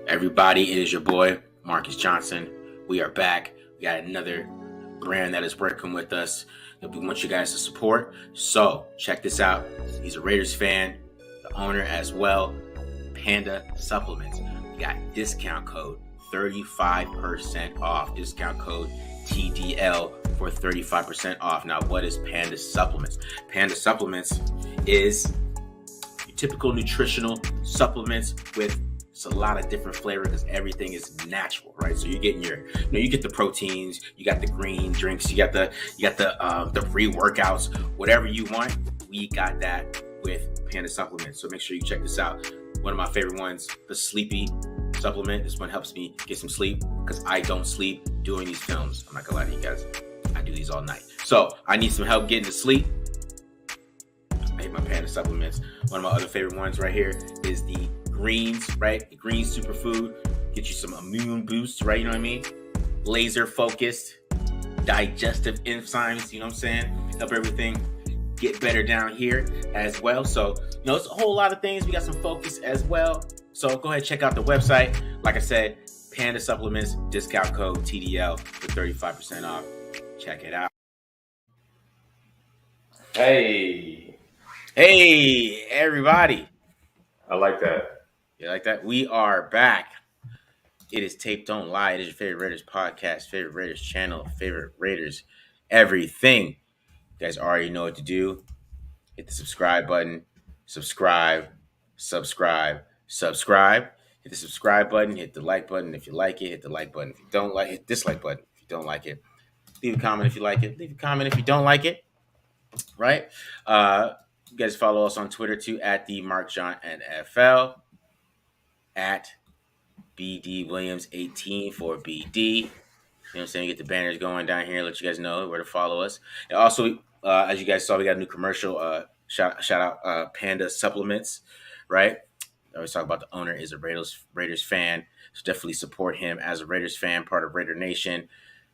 Everybody, it is your boy, Marcus Johnson. We are back. We got another brand that is working with us that we want you guys to support. So, check this out. He's a Raiders fan, the owner as well, Panda Supplements. We got discount code 35% off. Discount code TDL for 35% off. Now, what is Panda Supplements? Panda Supplements is your typical nutritional supplements with a lot of different flavor because everything is natural, right? So you're getting you get the proteins, you got the green drinks, you got the pre-workouts, whatever you want, we got that with Panda Supplements. So make sure you check this out. One of my favorite ones, the Sleepy supplement. This one helps me get some sleep because I don't sleep doing these films. I'm not gonna lie to you guys. I do these all night. So I need some help getting to sleep. I hate my Panda Supplements. One of my other favorite ones right here is the greens, right? The green superfood. Get you some immune boosts, right? You know what I mean? Laser focused, digestive enzymes, you know what I'm saying? Help everything get better down here as well. So, it's a whole lot of things. We got some focus as well. So go ahead, check out the website. Like I said, Panda Supplements, discount code TDL for 35% off. Check it out. Hey, everybody. I like that. You like that? We are back. It is Tape Don't Lie. It is your favorite Raiders podcast, favorite Raiders channel, favorite Raiders everything. You guys already know what to do. Hit the subscribe button. Subscribe. Hit the subscribe button. Hit the like button if you like it. Hit the like button if you don't like it. Hit dislike button if you don't like it. Leave a comment if you like it. Leave a comment if you don't like it. Right? You guys follow us on Twitter too at the Mark John NFL. At BD Williams 18 for BD. You know what I'm saying? Get the banners going down here. Let you guys know where to follow us. And also, as you guys saw, we got a new commercial. Shout out Panda Supplements, right? I always talk about the owner is a Raiders fan. So definitely support him as a Raiders fan, part of Raider Nation.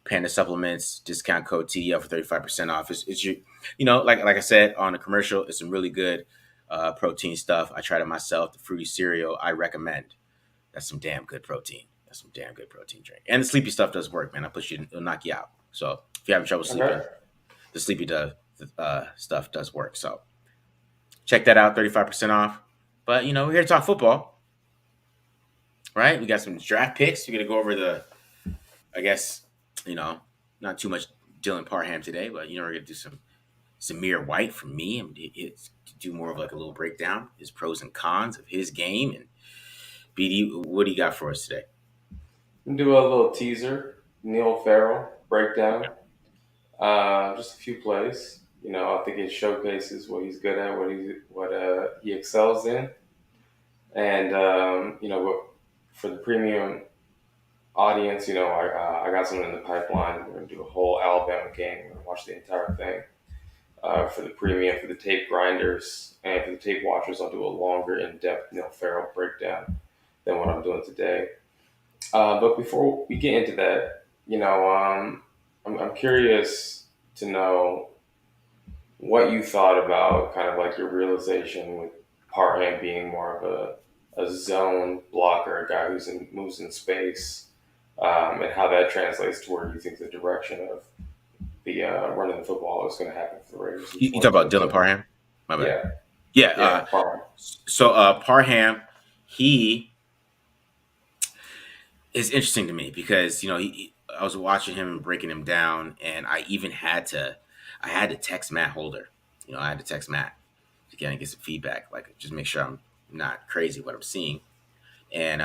Panda Supplements, discount code TDL for 35% off. It's like I said on the commercial, it's some really good protein stuff. I tried it myself. The fruity cereal, I recommend. That's some damn good protein. That's some damn good protein drink. And the sleepy stuff does work, man. It'll knock you out. So if you're having trouble sleeping, the sleepy stuff does work. So check that out, 35% off. But we're here to talk football, right? We got some draft picks. We're gonna go over not too much Dylan Parham today, but we're gonna do some Zamir White from me. It's to do more of like a little breakdown, his pros and cons of his game. And BD, what do you got for us today? I'm do a little teaser, Neil Farrell breakdown. Just a few plays. I think it showcases what he's good at, what he excels in, and for the premium audience, I got something in the pipeline. We're gonna do a whole Alabama game. We're gonna watch the entire thing. For the premium, for the tape grinders, and for the tape watchers, I'll do a longer, in-depth Neil Farrell breakdown than what I'm doing today. But before we get into that, I'm curious to know what you thought about kind of like your realization with Parham being more of a zone blocker, a guy moves in space, and how that translates to where you think the direction of the running the football is going to happen for the Raiders. You talk about Dylan Parham? My bad. Yeah. Parham. So Parham, he is interesting to me because I was watching him and breaking him down, and I even had to text Matt Holder. I had to text Matt to get some feedback, like just make sure I'm not crazy what I'm seeing. And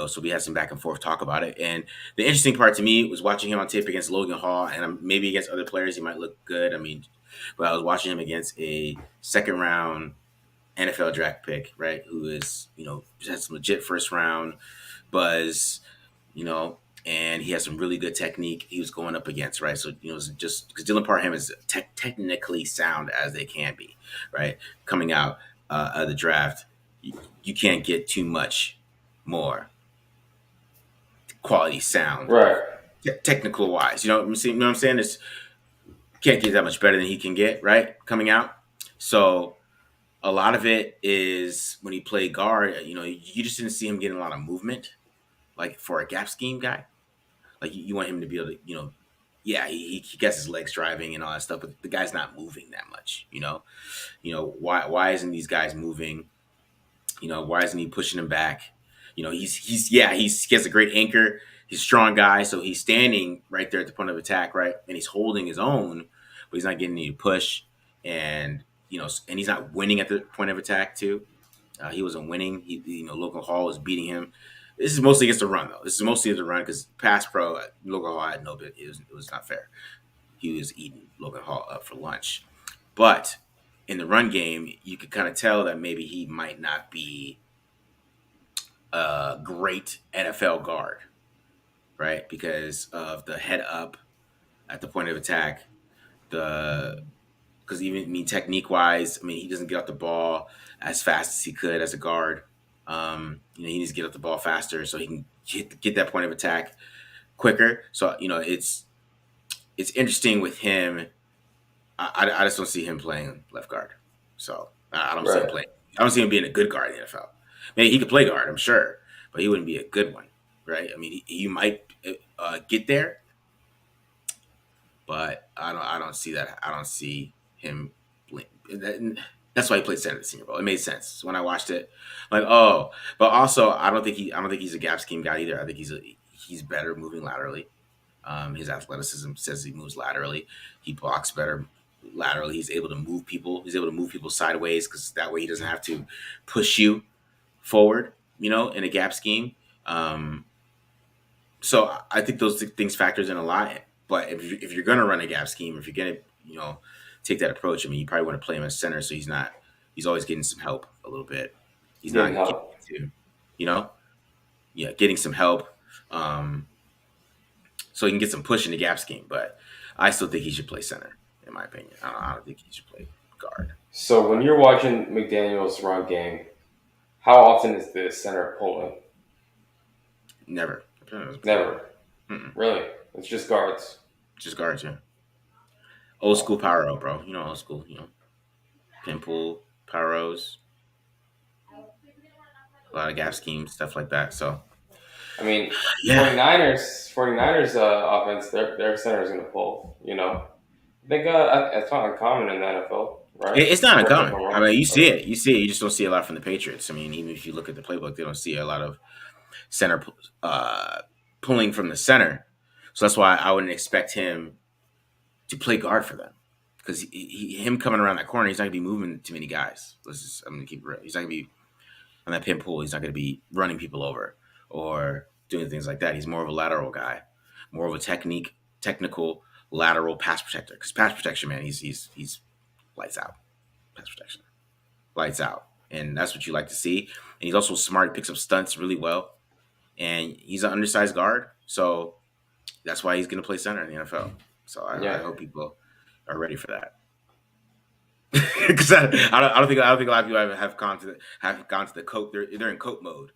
so we had some back and forth talk about it. And the interesting part to me was watching him on tape against Logan Hall, and maybe against other players he might look good. But I was watching him against a second round NFL draft pick, right? Who is had some legit first round buzz, and he has some really good technique he was going up against, right? So, just because Dylan Parham is technically sound as they can be, right? Coming out of the draft, you can't get too much more quality sound, right? Technical wise, you know what I'm saying? It's can't get that much better than he can get, right? Coming out. So A lot of it is when he played guard. You just didn't see him getting a lot of movement, like for a gap scheme guy. Like you want him to be able to, yeah, he gets his legs driving and all that stuff, but the guy's not moving that much. Why isn't these guys moving? Why isn't he pushing him back? He has a great anchor. He's a strong guy, so he's standing right there at the point of attack, right, and he's holding his own, but he's not getting any push, and and he's not winning at the point of attack too. He wasn't winning. Logan Hall was beating him. This is mostly against the run, though. This is mostly the run because pass pro, Logan Hall had no bit. It was not fair. He was eating Logan Hall up for lunch. But in the run game, you could kind of tell that maybe he might not be a great NFL guard, right? Because of the head up at the point of attack, the because even technique wise, he doesn't get off the ball as fast as he could as a guard. He needs to get off the ball faster so he can get that point of attack quicker. So it's interesting with him. I just don't see him playing left guard. So I don't see him Right. playing. I don't see him being a good guard in the NFL. Maybe he could play guard, I'm sure, but he wouldn't be a good one, right? You might get there, but I don't see that. I don't see him. That's why he played center at the Senior Bowl. It made sense when I watched it. Like, oh, but also I don't think he's a gap scheme guy either. I think he's better moving laterally. His athleticism says he moves laterally. He blocks better laterally. He's able to move people. He's able to move people sideways because that way he doesn't have to push you forward. In a gap scheme. So I think those things factors in a lot. But if you're gonna run a gap scheme, if you're gonna take that approach, you probably want to play him as center, so he's always getting some help a little bit. He's Getting not getting help. into, you know, yeah, getting some help, um, so he can get some push in the gap scheme. But I still think he should play center, in my opinion. I don't think he should play guard. So when you're watching McDaniel's run game, how often is the center pulling? Never. Pull. Never. Mm-mm. Really? It's just guards. Just guards, yeah. Old school power row, bro. Old school. Pimple, power rows, a lot of gap schemes, stuff like that. So I mean, yeah, 49ers offense, their center is going to pull. I think it's not uncommon in the NFL, right? it's not Correct me if uncommon. I'm wrong. You see Okay. it. You see it. You just don't see a lot from the Patriots. Even if you look at the playbook, they don't see a lot of center pulling from the center. So that's why I wouldn't expect him to play guard for them because him coming around that corner, he's not gonna be moving too many guys. I'm gonna keep it real. He's not gonna be on that pin pull. He's not gonna be running people over or doing things like that. He's more of a lateral guy, more of a technical lateral pass protector. Because pass protection, man, he's lights out. Pass protection, lights out, and that's what you like to see. And he's also smart. He picks up stunts really well, and he's an undersized guard, so that's why he's going to play center in the NFL. So I Yeah. hope people are ready for that. Because I don't think a lot of people have gone to the coat. They're in coat mode,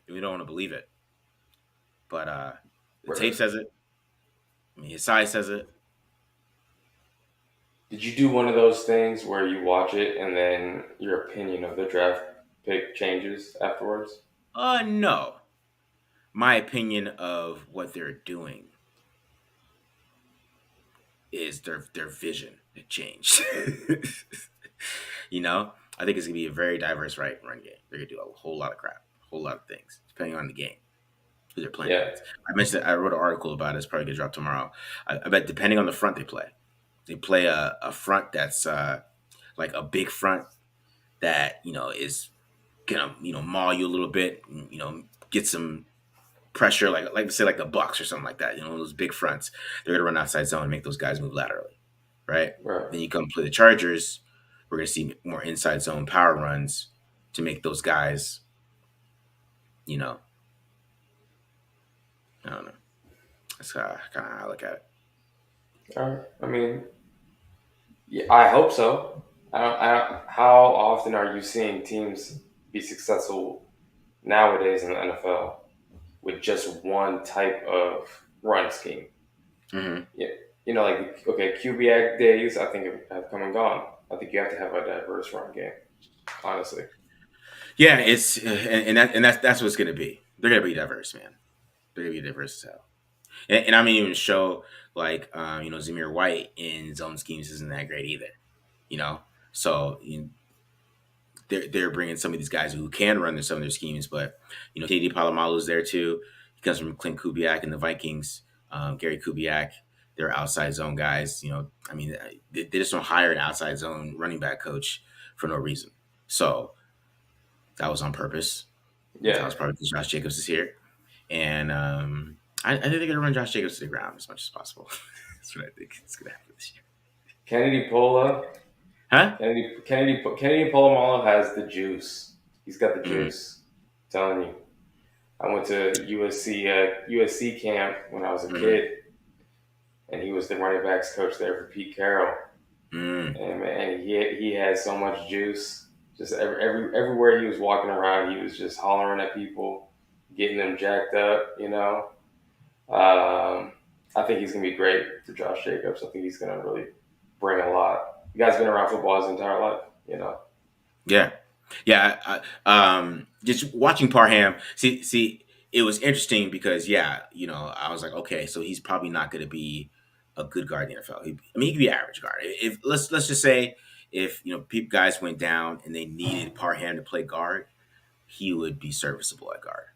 and we don't want to believe it. But the tape Right. says it. His size says it. Did you do one of those things where you watch it and then your opinion of the draft pick changes afterwards? No, my opinion of what they're doing is their vision had changed. I think it's gonna be a very diverse run game. They're gonna do a whole lot of crap, a whole lot of things, depending on the game, who they're playing Yeah. against. I mentioned I wrote an article about it. It's probably gonna drop tomorrow. I bet depending on the front they play a front that's like a big front that is gonna maul you a little bit, and, get some pressure, like say like the Bucks or something like that. Those big fronts, they're gonna run outside zone and make those guys move laterally, right? Right. Then you come play the Chargers, we're gonna see more inside zone power runs to make those guys, you know, I don't know. That's kind of how I look at it. All right. I mean, yeah, I hope so. How often are you seeing teams be successful nowadays in the NFL with just one type of run scheme? Hmm. Yeah, like okay, QB days I think have come and gone. I think you have to have a diverse run game. honestly. Yeah, it's and that's what it's gonna be. They're gonna be diverse, man. They're gonna be diverse as hell. And I mean, even show like Zamir White in zone schemes isn't that great either. You know, so they're bringing some of these guys who can run some of their schemes, but Kennedy Palomalu's there too. He comes from Clint Kubiak and the Vikings. Gary Kubiak, they're outside zone guys. I mean, they just don't hire an outside zone running back coach for no reason. So that was on purpose. That Yeah. was probably because Josh Jacobs is here, and I think they're gonna run Josh Jacobs to the ground as much as possible. That's what I think is gonna happen this year. Kennedy Pola, Huh? Kennedy Polamalu has the juice. He's got the Mm, juice. I'm telling you. I went to USC camp when I was a mm, kid, and he was the running backs coach there for Pete Carroll. mm. And man, he had so much juice. Just everywhere he was walking around, he was just hollering at people, getting them jacked up. I think he's gonna be great for Josh Jacobs. I think he's gonna really bring a lot. The guy's been around football his entire life. Yeah, yeah. Just watching Parham. See, it was interesting because I was like, okay, so he's probably not going to be a good guard in the NFL. I mean, he could be an average guard. If let's just say if guys went down and they needed Parham to play guard, he would be serviceable at guard.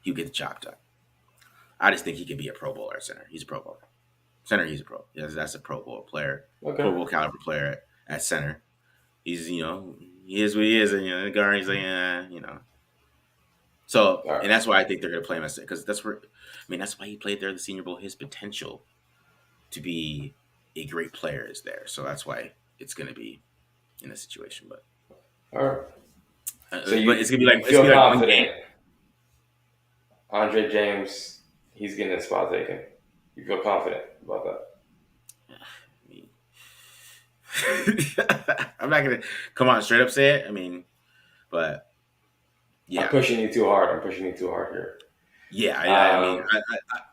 He would get the job done. I just think he could be a Pro Bowler at center. He's a Pro Bowler. Center, he's a pro. Yes, that's a Pro Bowl player, Pro Okay. Bowl caliber player at center. He's he is what he is, and the guard he's like So All right. and that's why I think they're going to play him as because that's where that's why he played there at the Senior Bowl. His potential to be a great player is there, so that's why it's going to be in this situation. But All right. So but you it's feel gonna be like one game. confident Andre James, he's getting his spot taken. You feel confident about that? I'm not gonna come on straight up say it. I mean, but I'm yeah, pushing you too hard. I'm pushing you too hard here. yeah. I mean, Um,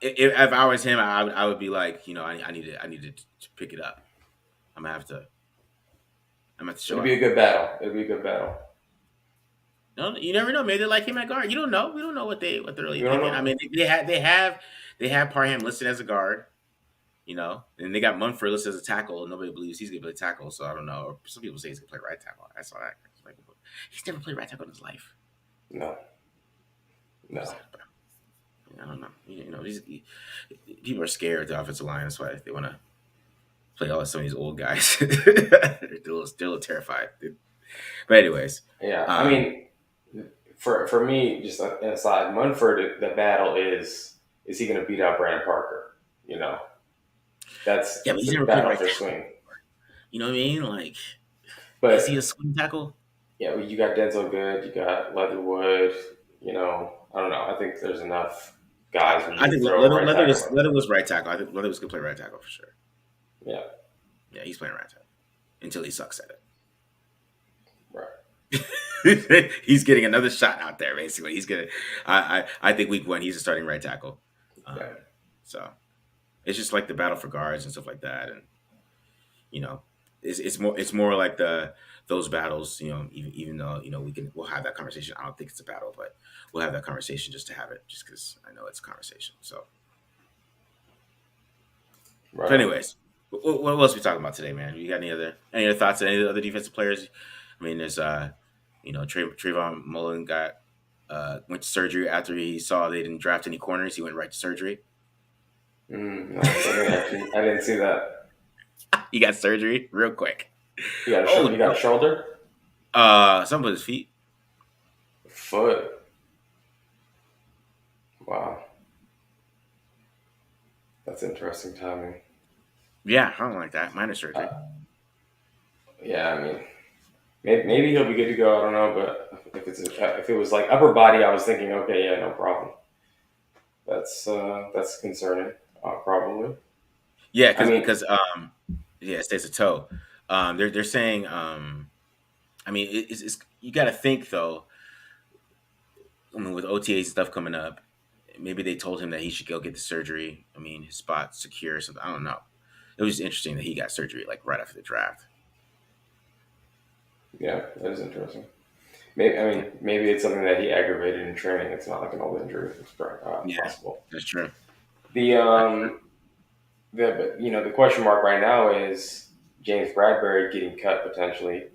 if I was him, I would be like, I need to pick it up. I'm gonna have to. I'm gonna have to show it'll be a out. good battle. It'll be a good battle. No, you never know. Maybe they like him at guard. You don't know. We don't know what they're really You don't thinking. I know. mean, they have Parham listed as a guard. And they got Munford listed as a tackle. Nobody believes he's gonna play tackle. So I don't know. Or some people say he's gonna play right tackle. I saw that. It's like, he's never played right tackle in his life. No, What's no. that about? I don't know. People are scared of the offensive line. That's why they want to play some of these old guys. They're still terrified. But anyways, Yeah, I um, mean, for me, just an aside, Munford, the battle is he going to beat out Brandon Parker? You know, yeah, but that's he's the never played battle right for tackle. swing. You know what I mean? Like, is he a But swing tackle? yeah, you got Denzel Good, you got Leatherwood. I don't know. I think there's enough guys where you I can think throw a right tackle in. Leather was right tackle. I think Leather was gonna play right tackle for sure. Yeah, Yeah, he's playing right tackle until he sucks at right. it. He's getting another shot out there. Basically, he's gonna. I think week one he's a starting right tackle. Yeah, So it's just like the battle for guards and stuff like that, and you know, it's more like those battles. Even though we'll have that conversation. I don't think it's a battle, but we'll have that conversation just to have it, just because I know it's a conversation. So, right but on. anyways, what else are we talking about today, man? You got any other thoughts on any of the other defensive players? I mean, there's Trayvon Mullen went to surgery after he saw they didn't draft any corners. He went right to surgery. Nice. I didn't see that. He got surgery real quick. He Holy, got a shoulder, some of his feet. foot. Wow, that's interesting timing. Yeah, I don't like that. Minor surgery. Yeah, I mean, maybe he'll be good to go. I don't know, but if it was like upper body, I was thinking, okay, yeah, no problem. That's concerning, probably. Yeah, I mean, yeah, it stays a toe. They're saying I mean it's you got to think though. I mean with OTAs and stuff coming up, maybe they told him that he should go get the surgery. I mean his spot secure or something. I don't know. It was just interesting that he got surgery like right after the draft. yeah, that is interesting. Maybe, I mean, maybe it's something that he aggravated in training. It's not like an old injury. It's Yeah, possible. that's true. The That's true. the question mark right now is James Bradbury getting cut potentially.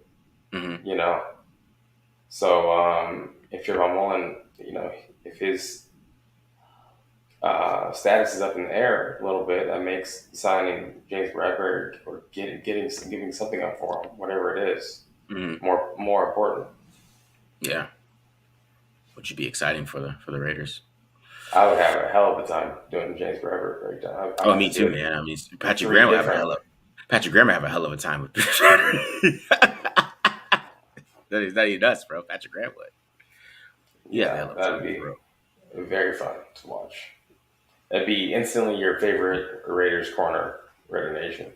Hmm. You know, so if Javon Mullen, if his status is up in the air a little bit, that makes signing James Bradbury or giving something up for him, whatever it is, Hmm. more important. Yeah, which would be exciting for the Raiders. I would have a hell of a time doing James Bradbury breakdown. I Oh, might me have to do too, it man. I mean, with three different. Patrick Graham would have a hell of a time with. That is nuts, bro. Patrick Graham would. He has a Yeah, hell of a that'd time, be bro. very fun to watch. That'd be instantly your favorite Raiders corner, Raider Nation.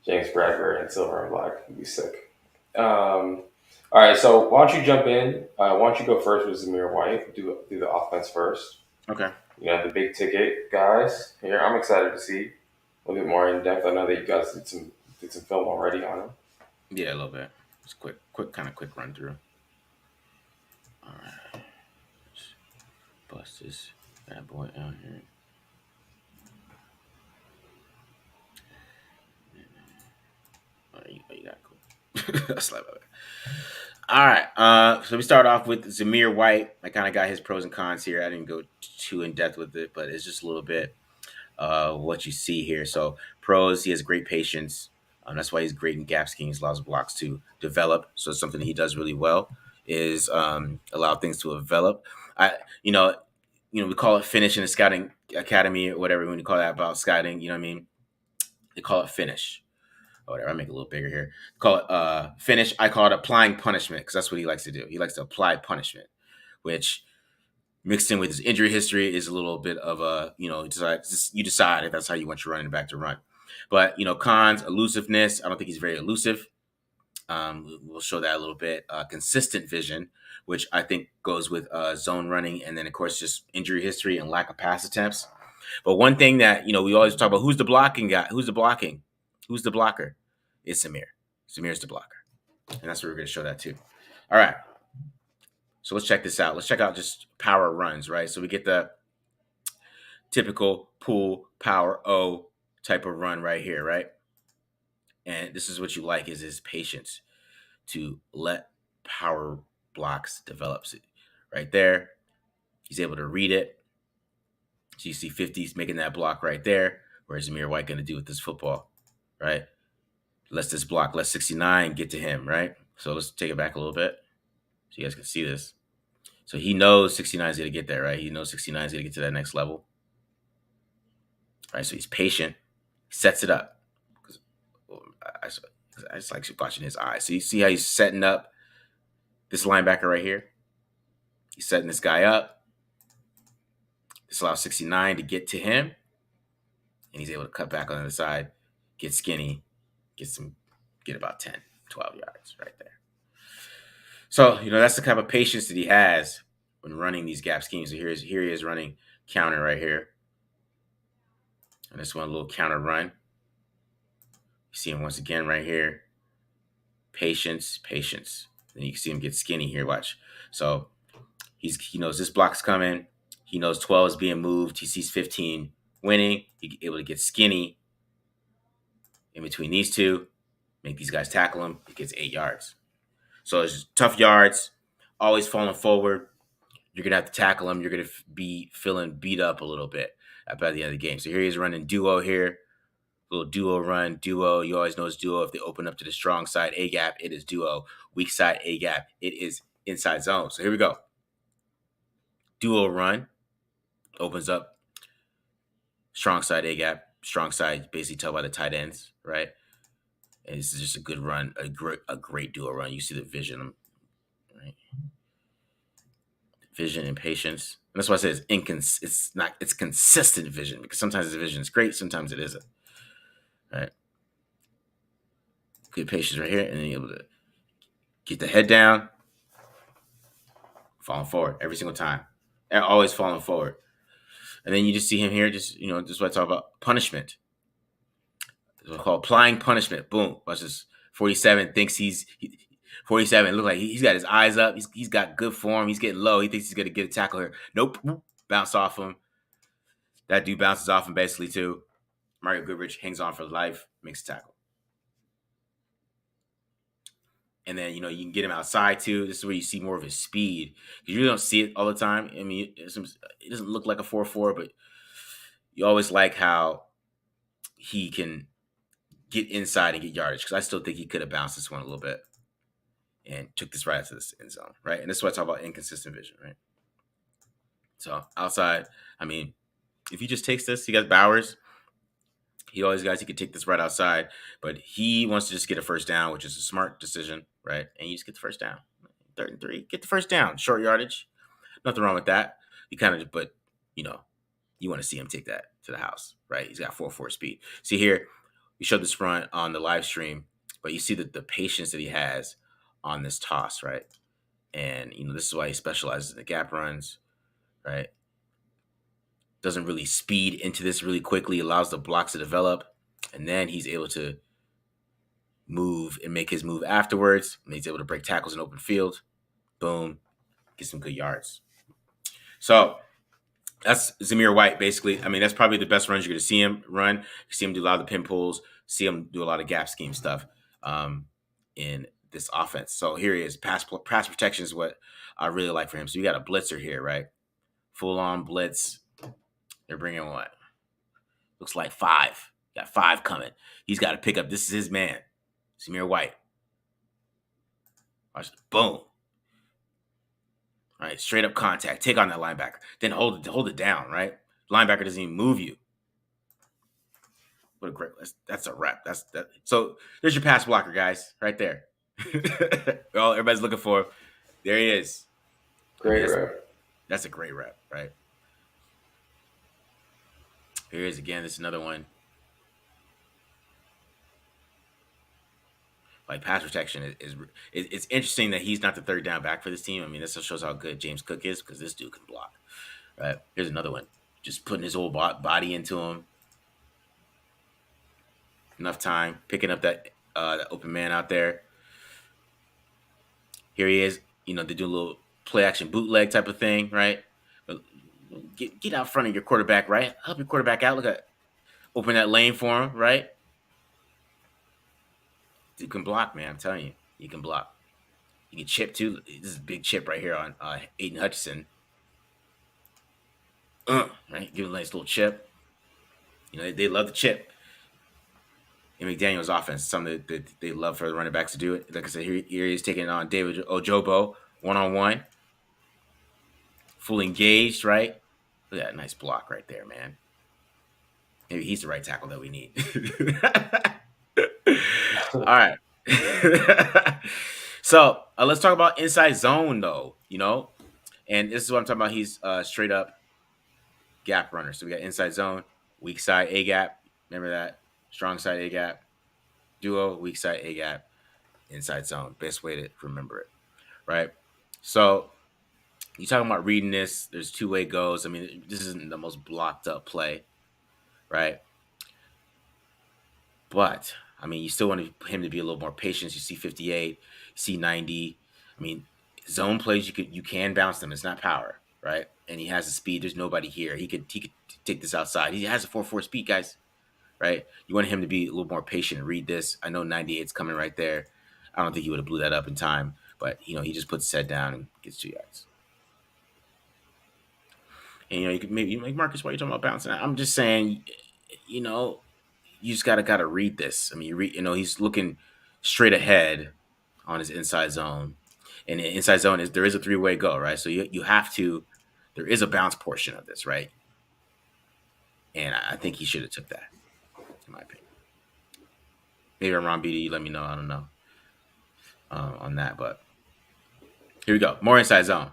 James Bradbury in silver and black would be sick. All right, so why don't you jump in? Why don't you go first with Zamir White? Do the offense first. Okay. The big ticket guys here. I'm excited to see a little bit more in depth. I know that you guys did some film already on him. Yeah, a little bit. Just kind of quick run through. All right, let's bust this bad boy out here. You got cool. That's like all right. So we start off with Zamir White. I kind of got his pros and cons here. I didn't go too in depth with it, but it's just a little bit what you see here. So pros, he has great patience. That's why he's great in gap schemes, allows blocks to develop. So it's something that he does really well is allow things to develop. I, you know, we call it finish in the scouting academy or whatever when you call that about scouting. You know what I mean? They call it finish or whatever. I make it a little bigger here. Call it finish. I call it applying punishment because that's what he likes to do. He likes to apply punishment, which mixed in with his injury history is a little bit of a you decide if that's how you want your running back to run. But cons, elusiveness. I don't think he's very elusive. We'll show that a little bit. Consistent vision, which I think goes with zone running, and then of course just injury history and lack of pass attempts. But one thing that we always talk about: who's the blocking guy? Who's the blocking? Who's the blocker? It's Samir. Samir's the blocker, and that's what we're going to show that too. All right. So let's check this out. Let's check out just power runs, right? So we get the typical pool power O type of run right here, right? And this is what you like is his patience to let power blocks develop. Right there, he's able to read it. So you see 50s making that block right there. Where's Zamir White going to do with this football, right? Let's this block, let 69 get to him, right? So let's take it back a little bit so you guys can see this. So he knows 69 is going to get there, right? He knows 69 is going to get to that next level. Right, so he's patient, sets it up. I, I just like watching his eyes. So you see how he's setting up this linebacker right here. He's setting this guy up. This allows 69 to get to him, and he's able to cut back on the other side, get skinny, get about 10, 12 yards right there. So that's the kind of patience that he has when running these gap schemes. So here he is running counter right here, and this one a little counter run. You see him once again right here. Patience. Then you can see him get skinny here. Watch. So he knows this block's coming. He knows 12 is being moved. He sees 15 winning. He's able to get skinny in between these two, make these guys tackle him. He gets 8 yards. So it's tough yards, always falling forward. You're going to have to tackle him. You're going to be feeling beat up a little bit by the end of the game. So here he's running duo here. Little duo run, duo. You always know it's duo. If they open up to the strong side A gap, it is duo. Weak side A gap, it is inside zone. So here we go. Duo run opens up strong side A gap. Strong side basically tell by the tight ends, right? And this is just a good run, a great duo run. You see the vision, right? Vision and patience. And that's why I say it's consistent vision because sometimes the vision is great, sometimes it isn't. Right? Good patience right here, and then you're able to get the head down, falling forward every single time. And always falling forward. And then you just see him here, just what I talk about punishment. It's called applying punishment. Boom. Watch this. 47 thinks 47. It looked like he's got his eyes up. He's got good form. He's getting low. He thinks he's gonna get a tackle here. Nope. Bounce off him. That dude bounces off him basically too. Mario Goodrich hangs on for life, makes a tackle. And then, you can get him outside too. This is where you see more of his speed. You really don't see it all the time. I mean, it doesn't look like a 4-4, but you always like how he can get inside and get yardage, because I still think he could have bounced this one a little bit and took this right into the end zone, right? And this is what I talk about inconsistent vision, right? So outside, I mean, if he just takes this, he got Bowers. He always guys he could take this right outside, but he wants to just get a first down, which is a smart decision, right? And you just get the first down. 3rd and 3, get the first down, short yardage. Nothing wrong with that. You kind of, but you want to see him take that to the house, right? He's got 4-4 speed. See here, we showed this front on the live stream, but you see the patience that he has on this toss, right? And this is why he specializes in the gap runs, right? Doesn't really speed into this really quickly, allows the blocks to develop, and then he's able to move and make his move afterwards. And he's able to break tackles in open field. Boom, get some good yards. So that's Zamir White, basically. I mean, that's probably the best runs you're going to see him run. You see him do a lot of the pin pulls, see him do a lot of gap scheme stuff in this offense. So here he is. Pass protection is what I really like for him. So you got a blitzer here, right? Full on blitz. They're bringing what? Looks like 5. Got 5 coming. He's got to pick up. This is his man, Zamir White. Watch. Boom. All right, straight up contact. Take on that linebacker. Then hold it down, right? Linebacker doesn't even move you. What a great, that's a wrap. That's that. So there's your pass blocker, guys, right there. Well, everybody's looking for him. There he is. Great rep. That's a great rep, right? Here he is again. This is another one. Like pass protection is it's interesting that he's not the 3rd down back for this team. I mean, this just shows how good James Cook is, because this dude can block. Right? Here's another one. Just putting his whole body into him. Enough time picking up that open man out there. Here he is. They're doing a little play action bootleg type of thing, right? But get out front of your quarterback, right? Help your quarterback out. Look at open that lane for him, right? You can block, man. I'm telling you, you can block. You can chip too. This is a big chip right here on Aiden Hutchinson. Right, give him a nice little chip. They love the chip. In McDaniel's offense, something that they love for the running backs to do it. Like I said, here he's taking on David Ojobo 1-on-1, fully engaged. Right, look at that nice block right there, man. Maybe he's the right tackle that we need. All right. So let's talk about inside zone, though. And this is what I'm talking about. He's straight up gap runner. So we got inside zone, weak side A gap. Remember that? Strong side A gap. Duo, weak side A gap, inside zone. Best way to remember it, right? So you talking about reading this? There's 2-way goes. I mean, this isn't the most blocked up play, right? But I mean, you still want him to be a little more patient. You see 58, you see 90. I mean, zone plays you can bounce them. It's not power, right? And he has the speed. There's nobody here. He could take this outside. He has a 4-4 speed, guys. Right? You want him to be a little more patient and read this. I know 98's coming right there. I don't think he would have blew that up in time, but he just puts his head down and gets 2 yards. And you could maybe like Marcus, why are you talking about bouncing? I'm just saying, you just gotta read this. I mean, he's looking straight ahead on his inside zone, and the inside zone there is a 3-way go, right? So you have to. There is a bounce portion of this, right? And I think he should have took that, in my opinion. Maybe I'm wrong, BD. Let me know. I don't know on that, but here we go. More inside zone.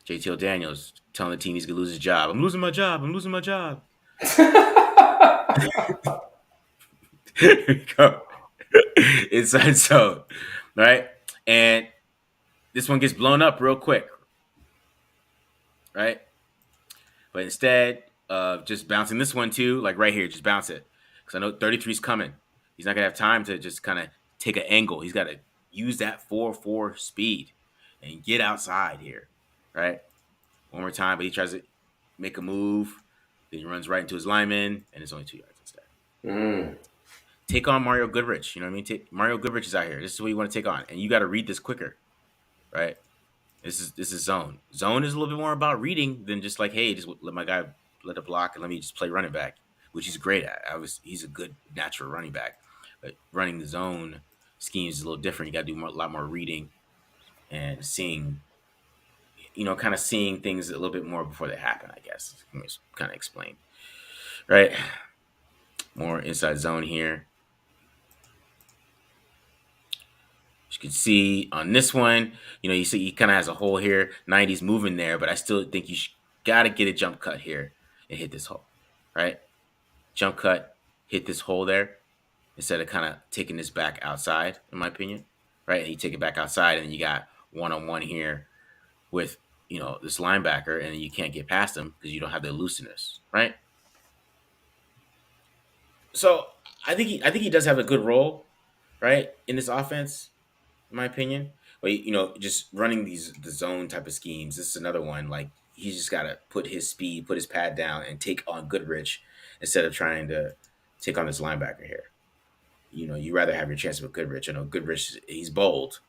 JTL Daniels telling the team he's gonna lose his job. I'm losing my job. I'm losing my job. Here we go. Inside zone, right? And this one gets blown up real quick, right? But instead of just bouncing this one too, like right here, just bounce it. Because I know 33's coming. He's not gonna have time to just kind of take an angle. He's got to use that 4-4 speed and get outside here, right? One more time, but he tries to make a move. Then he runs right into his lineman, and it's only 2 yards instead. Mm. Take on Mario Goodrich. You know what I mean? Mario Goodrich is out here. This is what you want to take on, and you got to read this quicker, right? This is zone. Zone is a little bit more about reading than just like, hey, just let my guy let a block and let me just play running back, which he's great at. He's a good natural running back, but running the zone schemes is a little different. You got to do a lot more reading and seeing, kind of seeing things a little bit more before they happen. I guess let me kind of explain, right? More inside zone here. You can see on this one, you see he kind of has a hole here. 90's moving there, but I still think you got to get a jump cut here and hit this hole, right? Jump cut, hit this hole there instead of kind of taking this back outside, in my opinion, right? And you take it back outside, and you got one-on-one here with, this linebacker, and you can't get past him because you don't have the looseness, right? So I think he does have a good role, right, in this offense, in my opinion. But just running the zone type of schemes, this is another one. Like he's just got to put his speed, put his pad down, and take on Goodrich instead of trying to take on this linebacker here. You rather have your chance with Goodrich. I know Goodrich, he's bold.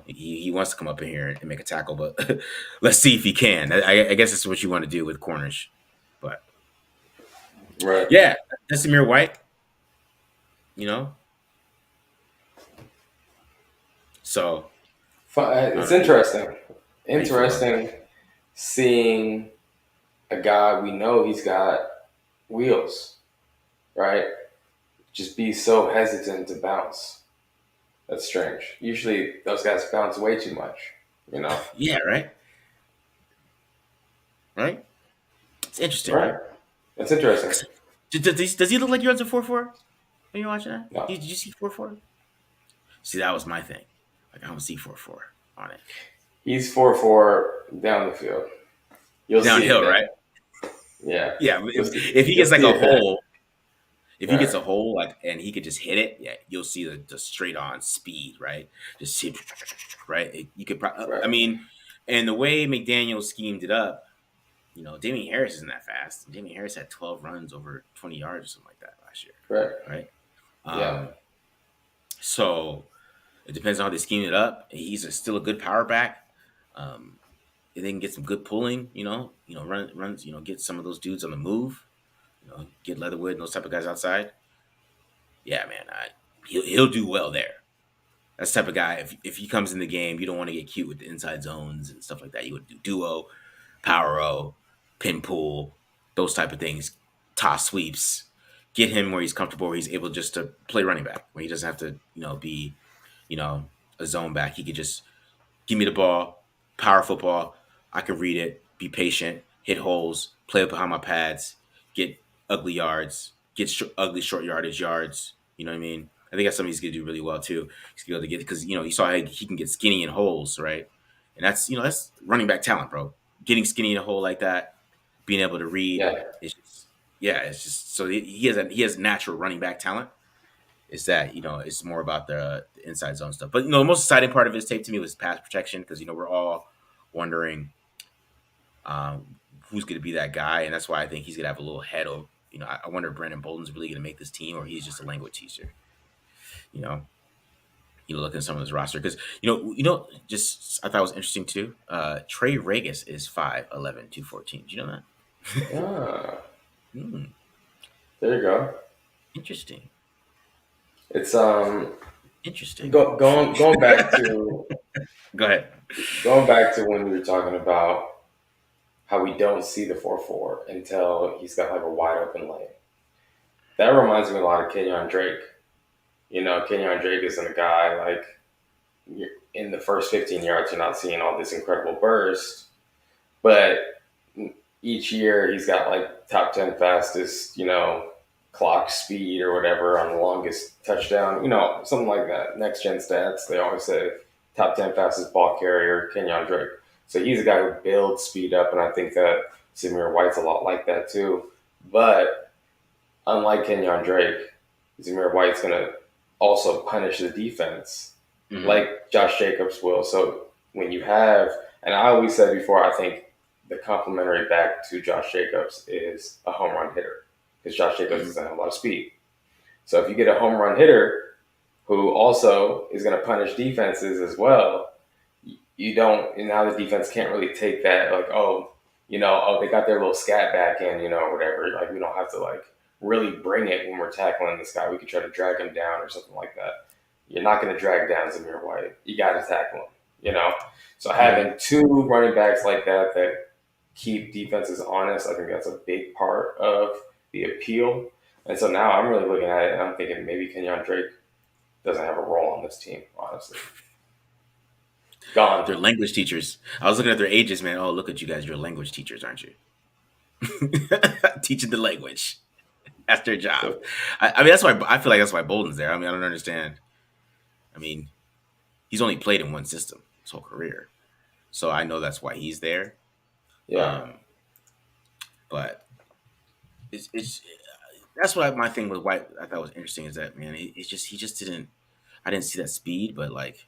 He wants to come up in here and make a tackle, but let's see if he can. I guess that's what you want to do with corners. But Right. yeah, that's Zamir White. You know, so I don't It's know. interesting. How you feel about that? Interesting seeing a guy we know he's got wheels, right? Just be so hesitant to bounce. That's strange. Usually those guys bounce way too much, you know? Yeah, right, right. It's interesting, Right. right? That's interesting. Does he look like he runs a 4-4 when you're watching that? No. Did you see 4-4? See, that was my thing. Like I don't see 4-4 on it. He's 4-4 down the field. You'll see it Downhill, then. right? Yeah. Yeah. You'll see, If he you'll gets like see a it then. hole, if he gets Right. a hole, like, and he could just hit it, yeah, you'll see the straight on speed, right? Just hit, right. You could, I Right. mean, and the way McDaniel schemed it up, Damian Harris isn't that fast. Damian Harris had 12 runs over 20 yards or something like that last year, Right. right? Yeah. So it depends on how they scheme it up. He's still a good power back. Um, and they can get some good pulling, runs, get some of those dudes on the move, get Leatherwood and those type of guys outside. Yeah, man, he'll do well there. That's the type of guy. If he comes in the game, you don't want to get cute with the inside zones and stuff like that. You would do duo, power o, pin pull, those type of things, toss sweeps. Get him where he's comfortable, where he's able just to play running back, where he doesn't have to, be, a zone back. He could just give me the ball, power football. I can read it, be patient, hit holes, play up behind my pads, get ugly yards, get ugly short yardage yards. You know what I mean? I think that's something he's going to do really well too. He's going to get because you saw how he can get skinny in holes, right? And that's running back talent, bro. Getting skinny in a hole like that, being able to read, Yeah. it's just it's just so he has natural running back talent. Is that it's more about the inside zone stuff. But the most exciting part of his tape to me was pass protection because we're all wondering who's going to be that guy, and that's why I think he's going to have a little head of. I wonder if Brandon Bolden's really going to make this team or he's just a language teacher. You know, looking at some of his roster because just I thought it was interesting too. Trey Regis is 5'11", 214. Did you know that? Ah, Hmm, there you go. interesting. It's Interesting. going back to Go ahead. when we were talking about how we don't see the 4-4 until he's got like a wide open lane. That reminds me a lot of Kenyon Drake. Kenyon Drake isn't a guy like in the first 15 yards, you're not seeing all this incredible burst, but each year he's got like top 10 fastest, clock speed or whatever on the longest touchdown, something like that. Next gen stats, they always say top 10 fastest ball carrier, Kenyon Drake. So he's a guy who builds speed up, and I think that Zamir White's a lot like that too. But unlike Kenyon Drake, Zamir White's going to also punish the defense Mm-hmm. like Josh Jacobs will. So when you have, and I always said before, I think the complementary back to Josh Jacobs is a home run hitter because Josh Jacobs Mm-hmm. doesn't have a lot of speed. So if you get a home run hitter who also is going to punish defenses as well, you don't, and now the defense can't really take that, like, oh, they got their little scat back in, whatever. Like, we don't have to, like, really bring it when we're tackling this guy. We could try to drag him down or something like that. You're not going to drag down Zamir White. You got to tackle him. So Mm-hmm. having two running backs like that keep defenses honest, I think that's a big part of the appeal. And so now I'm really looking at it and I'm thinking maybe Kenyon Drake doesn't have a role on this team, honestly. Gone. They're language teachers. I was looking at their ages, man. Oh, look at you guys. You're language teachers, aren't you? Teaching the language. That's their job. So, I mean, that's why I feel like that's why Bolden's there. I mean, I don't understand. I mean, he's only played in one system his whole career, so I know that's why he's there. yeah. Um, but it's that's what my thing with White I thought was interesting is that man, he just didn't. I didn't see that speed, but like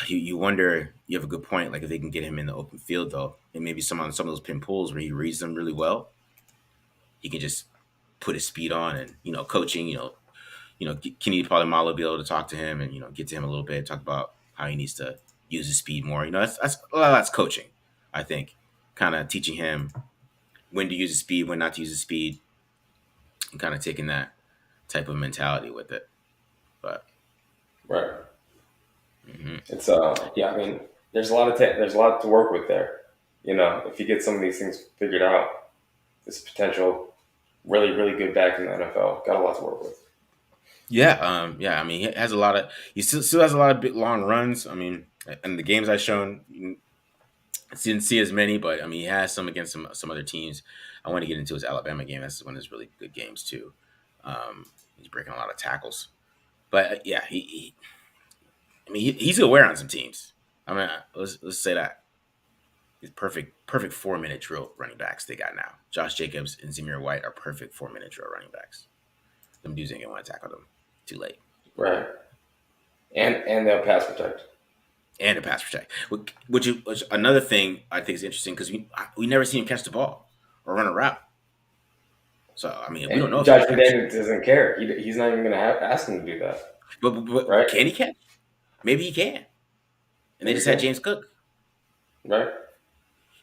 you wonder. You have a good point. Like if they can get him in the open field though, and maybe some of those pin pulls where he reads them really well, he can just put his speed on and coaching. Kenny Polamalu be able to talk to him and get to him a little bit, talk about how he needs to use his speed more. That's a lot of that's coaching. I think kind of teaching him when to use his speed, when not to use his speed, and kind of taking that type of mentality with it. But Right. mhm. It's yeah. I mean, there's a lot to work with there. If you get some of these things figured out, this potential really really good back in the NFL got a lot to work with. Yeah. I mean, he has a lot of. He still has a lot of big long runs. I mean, and the games I've shown, I didn't see as many, but I mean, he has some against some other teams. I want to get into his Alabama game. That's one of his really good games too. He's breaking a lot of tackles, but yeah, I mean, he's gonna wear on some teams. I mean, let's say that he's perfect 4 minute drill running backs they got now. Josh Jacobs and Zamir White are perfect 4 minute drill running backs. Them dudes ain't gonna want to tackle them too late. Right. And they'll pass protect. And a pass protect, which another thing I think is interesting because we never see him catch the ball or run a route. So I mean, we don't know And if he Josh can catch. McDaniels doesn't care. He's not even going to ask him to do that. But Right. can he catch? Maybe he can. And they Maybe just had can. James Cook. Right.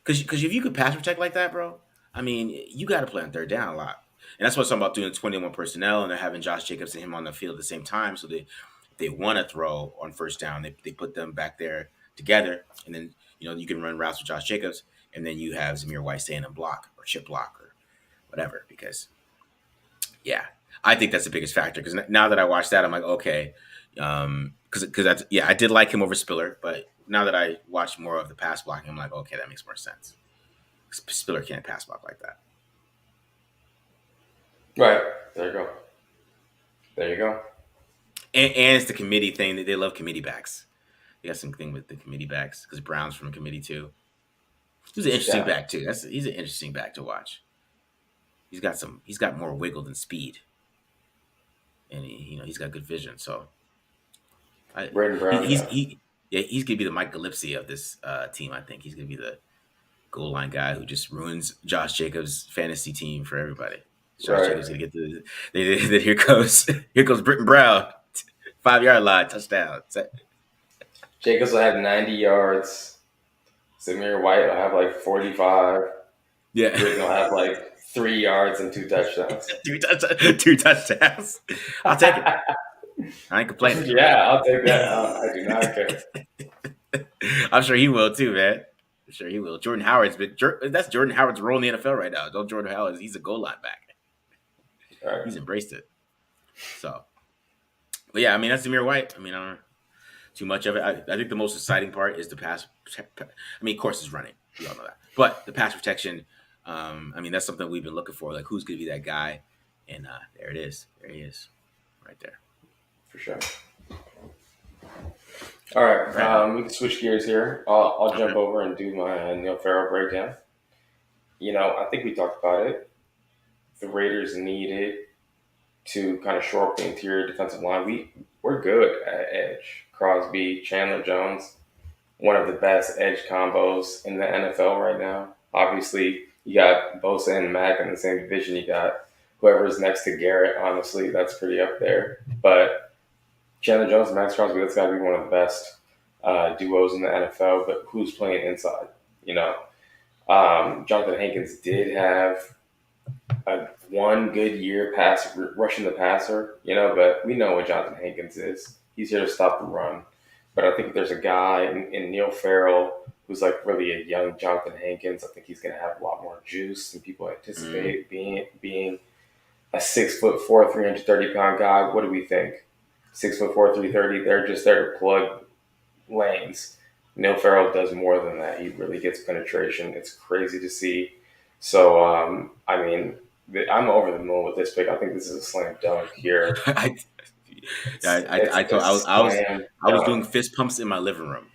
Because if you could pass protect like that, bro, I mean, you got to play on third down a lot. And that's what's talking about doing 21 personnel and they're having Josh Jacobs and him on the field at the same time. So they want to throw on first down. They put them back there together. And then, you can run routes with Josh Jacobs. And then you have Zamir White staying in block or chip block or whatever. Because, yeah, I think that's the biggest factor. Because now that I watched that, I'm like, okay. Because that's, yeah, I did like him over Spiller. But now that I watched more of the pass blocking, I'm like, okay, that makes more sense. Spiller can't pass block like that. Right. There you go. There you go. And it's the committee thing that they love committee backs. They got something with the committee backs because Brown's from a committee too. He's an interesting Yeah. back too. He's an interesting back to watch. He's got more wiggle than speed, and he's got good vision. So I Braden he, Brown. he's Yeah. he yeah he's gonna be the Mike Gillespie of this team. I think he's gonna be the goal line guy who just ruins Josh Jacobs' fantasy team for everybody. Josh Right. Jacobs gonna get the then here goes here goes Britton Brown, 5 yard line touchdown. Jacobs will have 90 yards. Zamir White will have like 45. Yeah. Britton will have like 3 yards and two touchdowns. Two touchdowns. I'll take it. I ain't complaining. Yeah, I'll take that. I do not care. I'm sure he will too, man. I'm sure he will. Jordan Howard's been that's Jordan Howard's role in the NFL right now. Don't Jordan Howard? He's a goal line back. All right. He's embraced it. So, but yeah, I mean that's Zamir White. I mean I don't know too much of it. I think the most exciting part is the pass. I mean, of course, is running. We all know that. But the pass protection. I mean that's something we've been looking for. Like who's going to be that guy? And there it is. There he is, right there. For sure. All right. Right. We can switch gears here. I'll jump Okay. over and do my Neil Farrell breakdown. I think we talked about it. The Raiders needed to kind of shore up the interior defensive line. We're good at edge. Crosby, Chandler Jones, one of the best edge combos in the NFL right now. Obviously, you got Bosa and Mack in the same division. You got whoever's next to Garrett. Honestly, that's pretty up there. But Chandler Jones and Max Crosby, that's got to be one of the best duos in the NFL. But who's playing inside? You know, Jonathan Hankins did have one good year rushing the passer, but we know what Jonathan Hankins is. He's here to stop the run. But I think there's a guy in Neil Farrell who's like really a young Jonathan Hankins. I think he's going to have a lot more juice than people anticipate being a 6'4", 330-pound guy. What do we think? 6'4", 330. They're just there to plug lanes. Neil Farrell does more than that. He really gets penetration. It's crazy to see. So, I mean, I'm over the moon with this pick. I think this is a slam dunk here. I, It's I a thought slam I was doing dunk. fist pumps in my living room.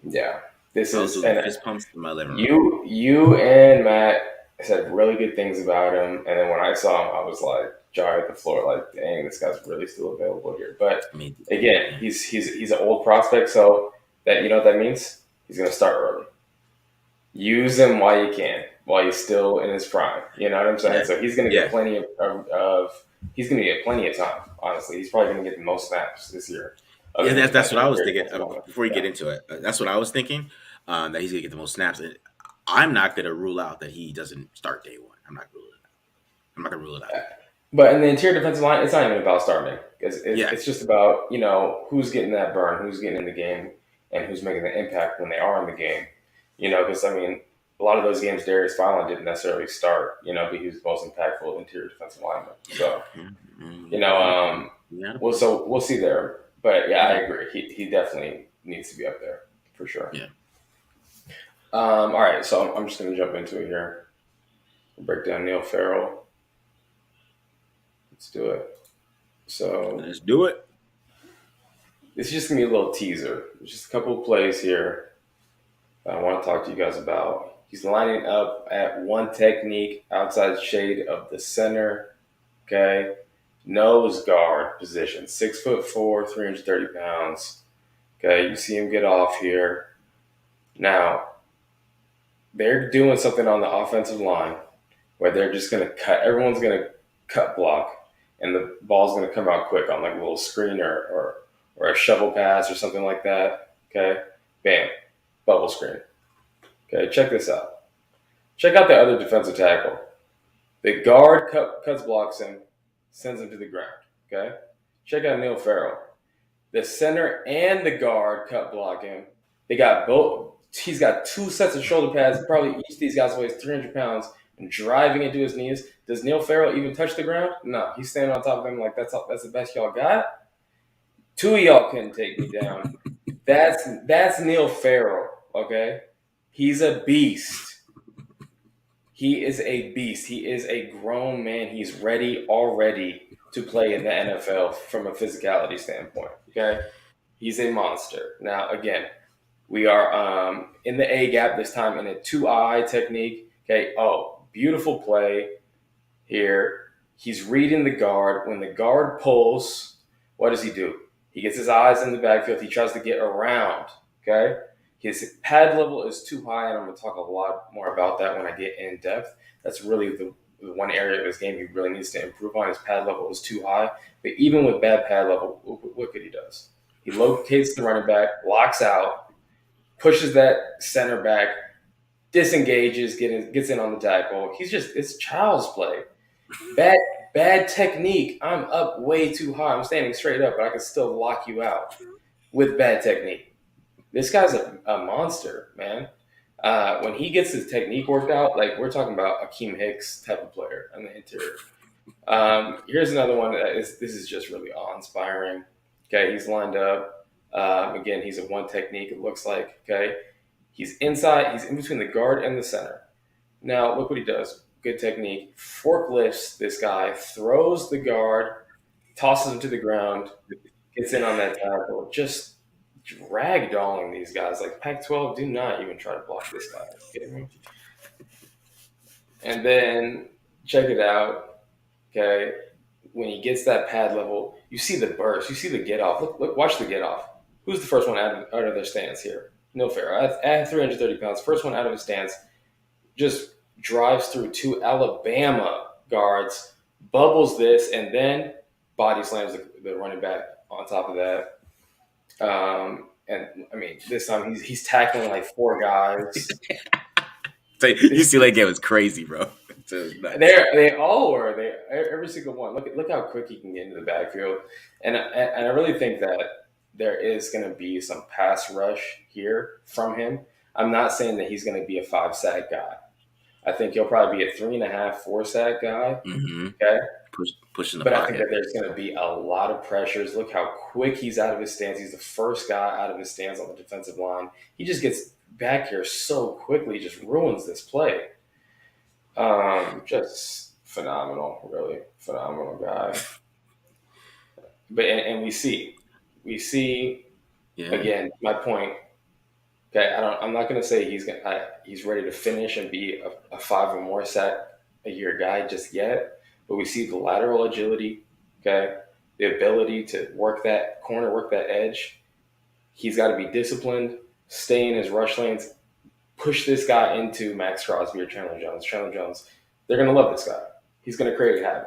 Yeah, this I was is doing and fist pumps in my living room. you and Matt said really good things about him, and then when I saw him, I was like jaw at the floor, like, dang, this guy's really still available here. But I mean, again, he's an old prospect, so that you know what that means? He's gonna start early. Use him while you can, while he's still in his prime. You know what I'm saying? yeah, So he's gonna get yeah, plenty of he's gonna get plenty of time. Honestly, he's probably gonna get the most snaps this year of yeah. any That's defensive what I was interior thinking. defensive lineman. Before you Yeah. get into it, that's what I was thinking. That he's gonna get the most snaps. And I'm not gonna rule out that he doesn't start day one. I'm not ruling it out. I'm not gonna rule it out. But in the interior defensive line, it's not even about starting. Yeah, It's just about who's getting that burn, who's getting in the game, and who's making the impact when they are in the game. Because I mean, a lot of those games Darius Philon didn't necessarily start. But he was the most impactful interior defensive lineman. So mm-hmm. you know, um, You got a well, point. so we'll see there. But yeah, You I got a point. agree. He definitely needs to be up there for sure. Yeah, All right, so I'm just gonna jump into it here. Break down Neil Farrell. Let's do it. So let's do it. this is just gonna be a little teaser. There's just a couple of plays here that I want to talk to you guys about. He's lining up at one technique outside shade of the center. Okay, nose guard position, 6'4", 330 pounds. Okay, you see him get off here. Now they're doing something on the offensive line where they're just gonna cut. Everyone's gonna cut block, and the ball's gonna come out quick on like a little screen or a shovel pass or something like that. Okay, bam, bubble screen. Okay, check this out. Check out the other defensive tackle. The guard cuts blocks him, sends him to the ground. Okay, check out Neil Farrell. The center and the guard cut block him. They got both. He's got two sets of shoulder pads. Probably each of these guys weighs 300 pounds and driving into his knees. Does Neil Farrell even touch the ground? No, he's standing on top of him like that's the best y'all got. Two of y'all couldn't take me down. That's Neil Farrell. Okay, he's a beast. He is a beast. He is a grown man. He's ready already to play in the NFL from a physicality standpoint. Okay, he's a monster. Now again, we are in the A gap this time in a 2-eye technique. Okay. Oh, beautiful play here. He's reading the guard. When the guard pulls, what does he do? He gets his eyes in the backfield. He tries to get around. Okay. His pad level is too high, and I'm going to talk a lot more about that when I get in depth. That's really the one area of his game he really needs to improve on. His pad level is too high. But even with bad pad level, look what he does. He locates the running back, locks out, pushes that center back, disengages, gets in on the tackle. It's child's play. Bad bad technique. I'm up way too high. I'm standing straight up, but I can still lock you out with bad technique. This guy's a monster, man. When he gets his technique worked out, like we're talking about Akeem Hicks type of player on the interior. Here's another one this is just really awe-inspiring. Okay, he's lined up. Again, he's a one technique, it looks like. Okay, he's inside, he's in between the guard and the center. Now, look what he does. Good technique. Forklifts this guy, throws the guard, tosses him to the ground, gets in on that tackle. Just ragdolling these guys. Like Pac-12, do not even try to block this guy. Are you kidding me? And then check it out. Okay, when he gets that pad level, you see the burst, you see the get off. Look, watch the get off. Who's the first one out of their stance here? Neil Farrell. At 330 pounds, first one out of his stance, just drives through two Alabama guards, bubbles this, and then body slams the running back on top of that. And I mean, this time he's tackling like four guys. So UCLA game was crazy, bro. So it was nuts. They all were. They every single one. Look how quick he can get into the backfield, and I really think that there is going to be some pass rush here from him. I'm not saying that he's going to be a 5 sack guy. I think he'll probably be a 3.5, 4 sack guy. Mm-hmm. Okay, Pushing the but I think pocket. that there's going to be a lot of pressures. Look how quick he's out of his stance. He's the first guy out of his stance on the defensive line. He just gets back here so quickly, just ruins this play. Just phenomenal, really phenomenal guy. But and we see Yeah. again my point. Okay, I'm not going to say he's ready to finish and be a 5 or more sack a year guy just yet. But we see the lateral agility. Okay, the ability to work that corner, work that edge. He's got to be disciplined, stay in his rush lanes, push this guy into Max Crosby or Chandler Jones. Chandler Jones, they're going to love this guy. He's going to create havoc.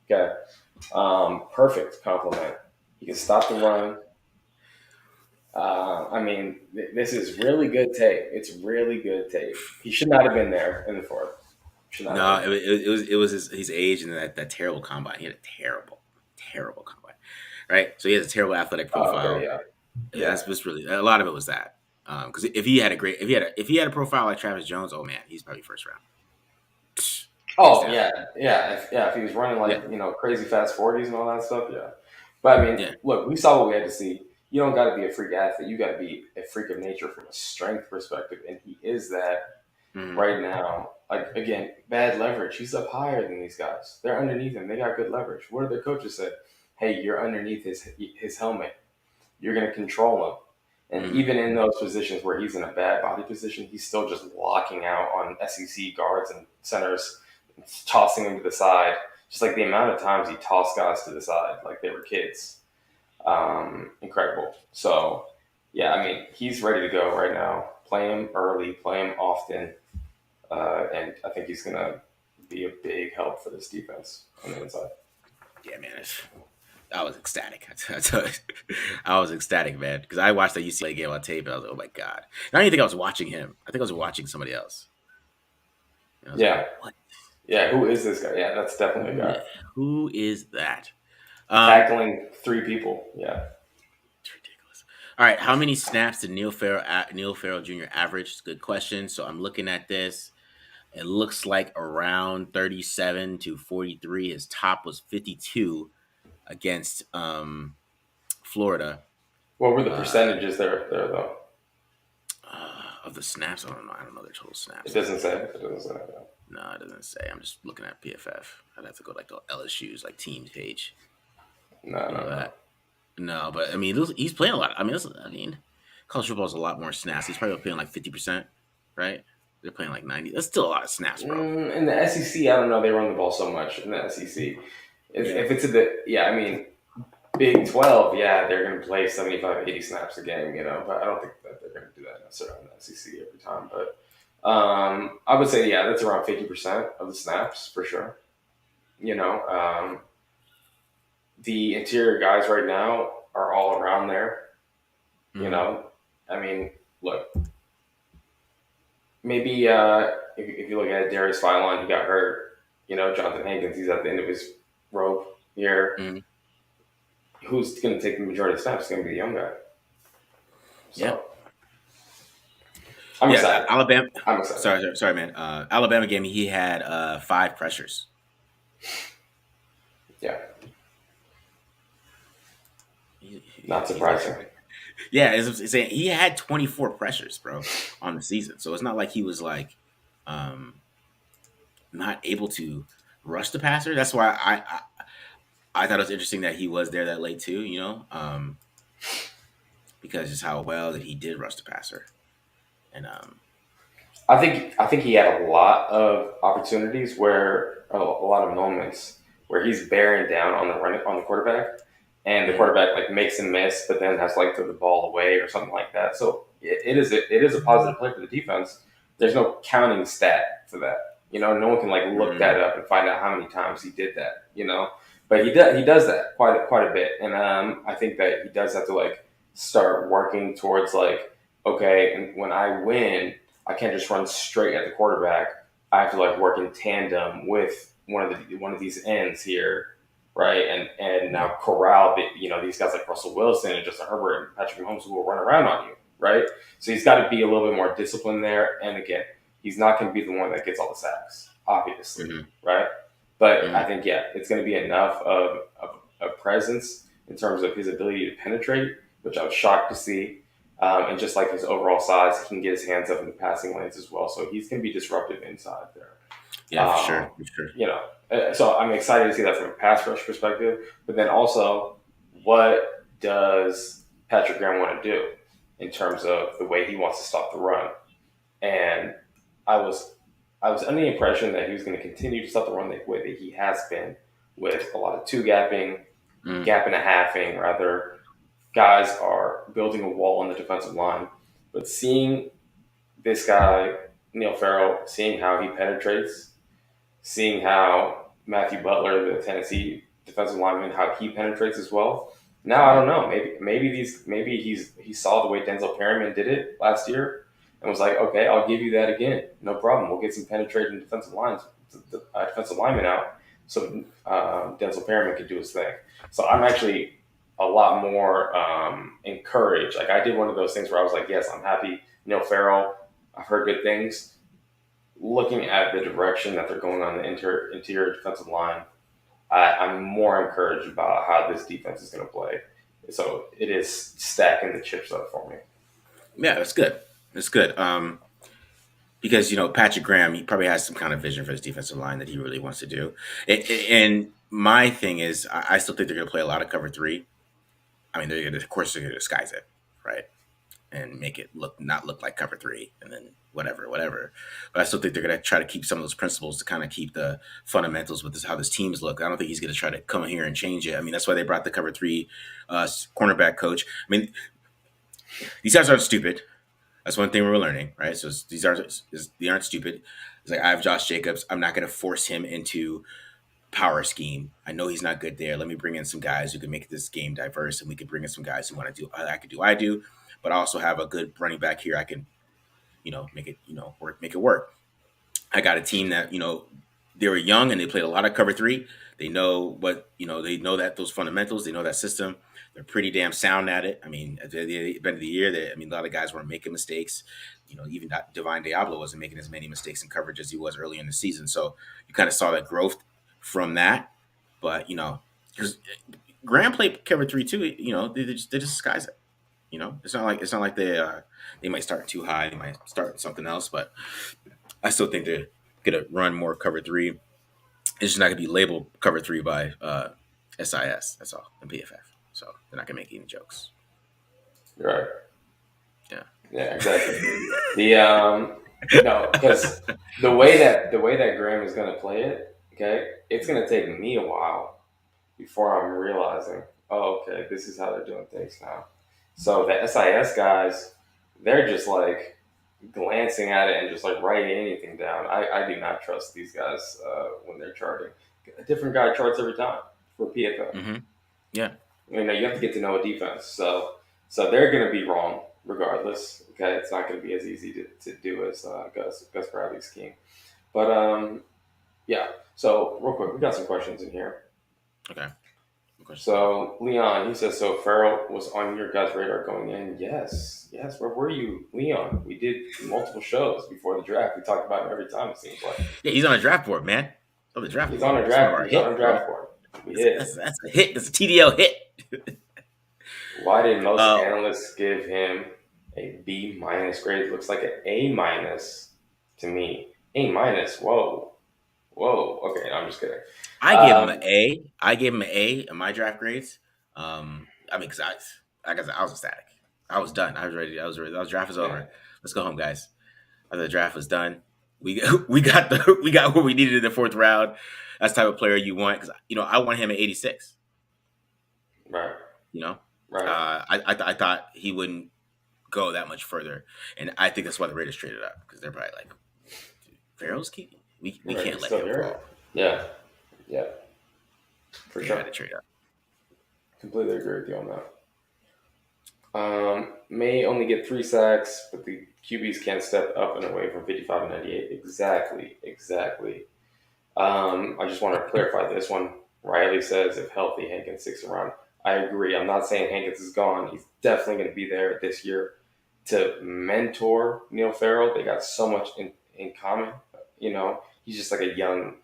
Okay. Perfect compliment. He can stop the run. I mean, this is really good tape. It's really good tape. He should not have been there in the fourth. Should not No, have been. it was his age and that terrible combine. He had a terrible combine, right? So he has a terrible athletic Oh, okay, profile. yeah, Yeah, yeah, that's just really a lot of it was that. Because if he had a profile like Travis Jones, oh man, he's probably first round, hands Oh down. yeah, yeah, if he was running Yeah, like crazy fast 40s and all that stuff, yeah. But I mean, yeah. look, we saw what we had to see. You don't got to be a freak athlete. You got to be a freak of nature from a strength perspective, and he is that Mm-hmm. right now. Like again, bad leverage. He's up higher than these guys. They're underneath him. They got good leverage. What do their coaches say? Hey, you're underneath his helmet. You're going to control him. And Mm-hmm. even in those positions where he's in a bad body position, he's still just locking out on SEC guards and centers, tossing them to the side. Just like the amount of times he tossed guys to the side like they were kids. Incredible. So, yeah, I mean, he's ready to go right now. Play him early, play him often. And I think he's going to be a big help for this defense on the inside. Yeah, man. I was ecstatic. I was ecstatic, man, because I watched the UCLA game on tape and I was like, oh my god. And I didn't think I was watching him. I think I was watching somebody else. And I was like, Yeah. what? Yeah. Who is this guy? Yeah, that's definitely a Who, guy. who is that? Um, Tackling 3 people. Yeah. it's ridiculous. All right, how many snaps did Neil Farrell Jr. average? It's a good question. So I'm looking at this. It looks like around 37 to 43. His top was 52 against Florida. What were the Uh, percentages there though? of the snaps, I don't know. I don't know their total It snaps. doesn't say. It doesn't say. Yeah. No, it doesn't say. I'm just looking at PFF. I'd have to go like the LSU's like team page No, and no, all no. that. No, but I mean, he's playing a lot. I mean, college football is a lot more snaps. He's probably playing like 50%, right? They're playing like 90. That's still a lot of snaps, bro. In the SEC, I don't know. They run the ball so much in the SEC. Yeah. If it's a bit, yeah, I mean, Big 12, yeah, they're going to play 75, 80 snaps a game, but I don't think that they're going to do that necessarily in the SEC every time. But I would say, yeah, that's around 50% of the snaps for sure. You know, the interior guys right now are all around there. You Mm-hmm. know, I mean, look, maybe if you look at Darius Philon, he got hurt. Jonathan Hankins, he's at the end of his rope here. Mm-hmm. Who's going to take the majority of the snaps? It's going to be the young guy. Yeah. So I'm Yeah. excited. Alabama. I'm excited. Sorry, man. Alabama game. He had 5 pressures. Yeah, Yeah, not he's like, surprising. yeah, it's saying he had 24 pressures, bro, on the season. So it's not like he was like um, not able to rush the passer. That's why I thought it was interesting that he was there that late too. Because just how well that he did rush the passer, and I think he had a lot of opportunities where a lot of moments where he's bearing down on the quarterback, and the Mm-hmm. quarterback like makes him miss, but then has to like throw the ball away or something like that. So it is a positive play for the defense. There's no counting stat for that. No one can like look Mm-hmm. that up and find out how many times he did that. But he does that quite a bit, and I think that he does have to like start working towards like, okay, and when I win, I can't just run straight at the quarterback. I have to like work in tandem with one of these ends here, right? And Yeah. now corral these guys like Russell Wilson and Justin Herbert and Patrick Mahomes who will run around on you, right? So he's got to be a little bit more disciplined there. And again, he's not going to be the one that gets all the sacks, obviously, Mm-hmm. right? But I Mm-hmm. think it's going to be enough of a presence in terms of his ability to penetrate, which I was shocked to see. And just like his overall size, he can get his hands up in the passing lanes as well. So he's going to be disruptive inside there. Yeah, for sure. Um, For sure. so I'm excited to see that from a pass rush perspective. But then also, what does Patrick Graham want to do in terms of the way he wants to stop the run? And I was I was under the impression that he was going to continue to stop the run the way that he has been, with a lot of two gapping, Mm. gap and a halving rather. Guys are building a wall on the defensive line, but seeing this guy Neil Farrell, seeing how he penetrates, seeing how Matthew Butler, the Tennessee defensive lineman, how he penetrates as well. Now I Mm. don't know. Maybe he saw the way Denzel Perryman did it last year and was like, okay, I'll give you that again. No problem. We'll get some penetrating defensive linemen out, so Denzel Perryman could do his thing. So I'm actually a lot more encouraged. Like I did one of those things where I was like, yes, I'm happy. Neil Farrell, I've heard good things. Looking at the direction that they're going on the interior defensive line, I'm more encouraged about how this defense is going to play. So it is stacking the chips up for me. Yeah, that's good. That's good. Because Patrick Graham, he probably has some kind of vision for his defensive line that he really wants to do. And my thing is, I still think they're going to play a lot of cover three. I mean, of course, they're going to disguise it, right, and make it not look like cover three, and then whatever. But I still think they're going to try to keep some of those principles to kind of keep the fundamentals with how this teams look. I don't think he's going to try to come here and change it. I mean, that's why they brought the cover three cornerback coach. I mean, these guys aren't stupid. That's one thing we're learning, right? So they aren't stupid. It's like I have Josh Jacobs. I'm not going to force him into power scheme. I know he's not good there. Let me bring in some guys who can make this game diverse, and we could bring in some guys who want to do. I do, but I also have a good running back here. I can make it make it work. I got a team that they were young and they played a lot of cover three. They know they know that those fundamentals. They know that system. They're pretty damn sound at it. I mean, at the end of the year, a lot of guys weren't making mistakes. Even Divine Diablo wasn't making as many mistakes in coverage as he was early in the season. So you kind of saw that growth from that. But because Graham played cover three too. They just disguise it. It's not like they might start too high. They might start something else, but I still think they're gonna run more cover three. It's just not gonna be labeled cover three by SIS. That's all, and PFF. So they're not gonna make any jokes. Right. Yeah. Yeah, exactly. The no, because the way that Graham is going to play it, okay, it's going to take me a while before I'm realizing, oh, okay, this is how they're doing things now. So the SIS guys, they're just like glancing at it and just like writing anything down. I do not trust these guys when they're charting. A different guy charts every time for PFF. Mm-hmm. Yeah. You have to get to know a defense. So they're going to be wrong regardless. Okay, it's not going to be as easy to do as Gus Bradley's scheme. But yeah. So real quick, we got some questions in here. Okay. No questions here. So Leon, he says, so Farrell was on your guys' radar going in. Yes, yes. Where were you, Leon? We did multiple shows before the draft. We talked about him every time. It seems like Yeah, he's on a draft board, man. On the draft he's board. on a That's one of draft. our He's on hits, a bro. draft board. We That's, hit. that's, that's a hit. That's a TDL hit. Why did most uh, analysts give him a B minus grade? Looks like an A minus to me. A minus. Whoa, whoa. Okay, no, I'm just kidding. I gave him an Um, A. I gave him an A in my draft grades. I mean, because I was ecstatic. I was done. I was ready. I was ready. The draft was yeah, over. Let's go home, guys. The draft was done. we got what we needed in the fourth round. That's the type of player you want because I want him at 86. Right. You know, Right. I thought he wouldn't go that much further, and I think that's why the Raiders traded up because they're probably like, Farrell's keeping. We Right. can't He's let still him here. fall. Yeah. Yeah. For They sure. had to trade up. Completely agree with you on that. May only get 3 sacks, but the QBs can't step up and away from 55 and 98. Exactly. Exactly. I just want to clarify this one. Riley says if healthy, Hankins sticks around. I agree. I'm not saying Hankins is gone. He's definitely going to be there this year to mentor Neil Farrell. They got so much in common. He's just like a young,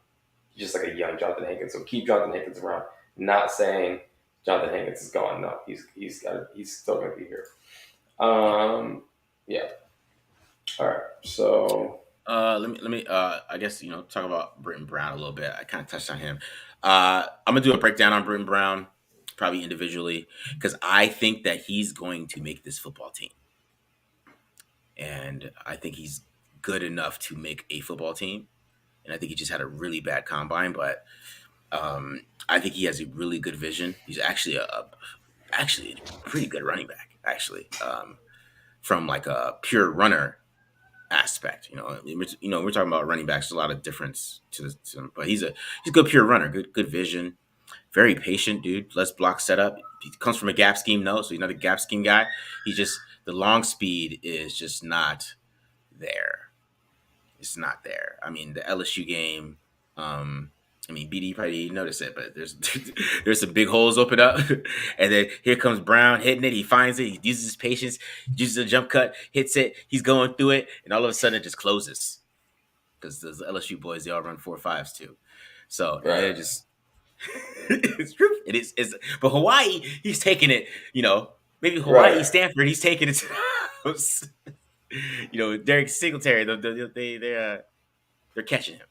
Jonathan Hankins. So keep Jonathan Hankins around. Not saying Jonathan Hankins is gone. No, he's still going to be here. Yeah. Yeah. All right. So Let me I guess talk about Britton Brown a little bit. I kind of touched on him. I'm gonna do a breakdown on Britton Brown, probably individually, because I think that he's going to make this football team, and I think he's good enough to make a football team. And I think he just had a really bad combine, but I think he has a really good vision. He's actually actually a pretty good running back, actually, from like a pure runner aspect. We're talking about running backs. There's a lot of difference to him, but he's a good pure runner, good vision, very patient dude. Less block setup. He comes from a gap scheme, no, so he's not a gap scheme guy. He's just the long speed is just not there. It's not there. I mean, the LSU game. BD probably didn't notice it, but there's there's some big holes open up, and then here comes Brown hitting it. He finds it. He uses his patience, uses a jump cut, hits it. He's going through it, and all of a sudden it just closes because those LSU boys they all run 4.5s too. So and right. it just it's true. But Hawaii he's taking it. Maybe Hawaii Right. Stanford he's taking it to the house. Derek Singletary they're catching him.